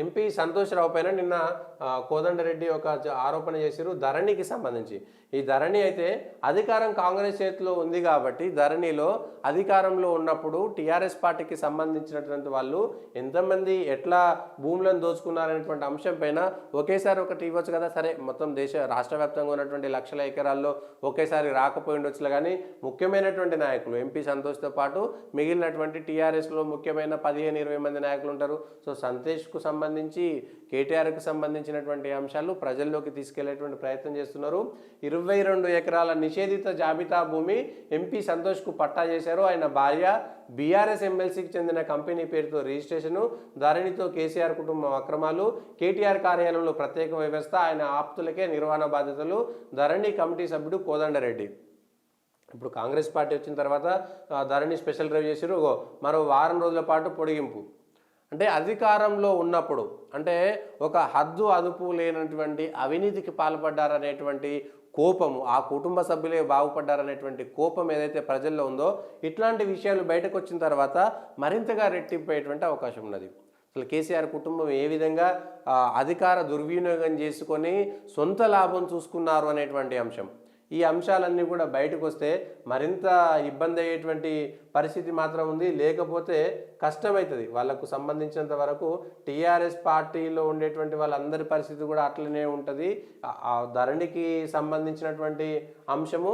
MP Santosh రావు పైన నిన్న కోదండరెడ్డి ఒక ఆరోపణ చేశారు ధరణికి సంబంధించి. ఈ ధరణి అయితే అధికారం కాంగ్రెస్ చేతిలో ఉంది కాబట్టి ధరణిలో అధికారంలో ఉన్నప్పుడు టీఆర్ఎస్ పార్టీకి సంబంధించినటువంటి వాళ్ళు ఎంతమంది ఎట్లా భూములను దోచుకున్నారనేటువంటి అంశం పైన ఒకేసారి ఒకటి ఇవ్వచ్చు కదా. సరే మొత్తం రాష్ట్ర వ్యాప్తంగా ఉన్నటువంటి లక్షల ఎకరాల్లో ఒకేసారి రాకపోయి ఉండొచ్చులే, కానీ ముఖ్యమైనటువంటి నాయకులు ఎంపీ సంతోష్తో పాటు మిగిలినటువంటి టీఆర్ఎస్లో ముఖ్యమైన 15-20 మంది నాయకులు ఉంటారు. సో సంతోష్కు సంబంధించి కేటీఆర్కి సంబంధించినటువంటి అంశాలు ప్రజల్లోకి తీసుకెళ్లేటువంటి ప్రయత్నం చేస్తున్నారు. 22 ఎకరాల నిషేధిత జాబితా భూమి ఎంపీ సంతోష్కు పట్టా చేశారు. ఆయన భార్య బీఆర్ఎస్ ఎమ్మెల్సీకి చెందిన కంపెనీ పేరుతో రిజిస్ట్రేషను, ధరణితో కేసీఆర్ కుటుంబం అక్రమాలు, కేటీఆర్ కార్యాలయంలో ప్రత్యేక వ్యవస్థ, ఆయన ఆప్తులకే నిర్వహణ బాధ్యతలు, ధరణి కమిటీ సభ్యుడు కోదండరెడ్డి. ఇప్పుడు కాంగ్రెస్ పార్టీ వచ్చిన తర్వాత ధరణి స్పెషల్ డ్రైవ్ చేశారు. మరో వారం రోజుల పాటు పొడిగింపు. అంటే అధికారంలో ఉన్నప్పుడు అంటే ఒక హద్దు అదుపు లేనటువంటి అవినీతికి పాల్పడ్డారనేటువంటి కోపము, ఆ కుటుంబ సభ్యులే బాగుపడ్డారనేటువంటి కోపం ఏదైతే ప్రజల్లో ఉందో, ఇట్లాంటి విషయాలు బయటకు వచ్చిన తర్వాత మరింతగా రెట్టింపేటువంటి అవకాశం ఉన్నది. అసలు కేసీఆర్ కుటుంబం ఏ విధంగా అధికార దుర్వినియోగం చేసుకొని సొంత లాభం చూసుకున్నారు అనేటువంటి అంశం, ఈ అంశాలన్నీ కూడా బయటకు వస్తే మరింత ఇబ్బంది అయ్యేటువంటి పరిస్థితి మాత్రం ఉంది. లేకపోతే కష్టమవుతుంది. వాళ్ళకు సంబంధించినంత వరకు టీఆర్ఎస్ పార్టీలో ఉండేటువంటి వాళ్ళందరి పరిస్థితి కూడా అట్లనే ఉంటుంది. ధరణికి సంబంధించినటువంటి అంశము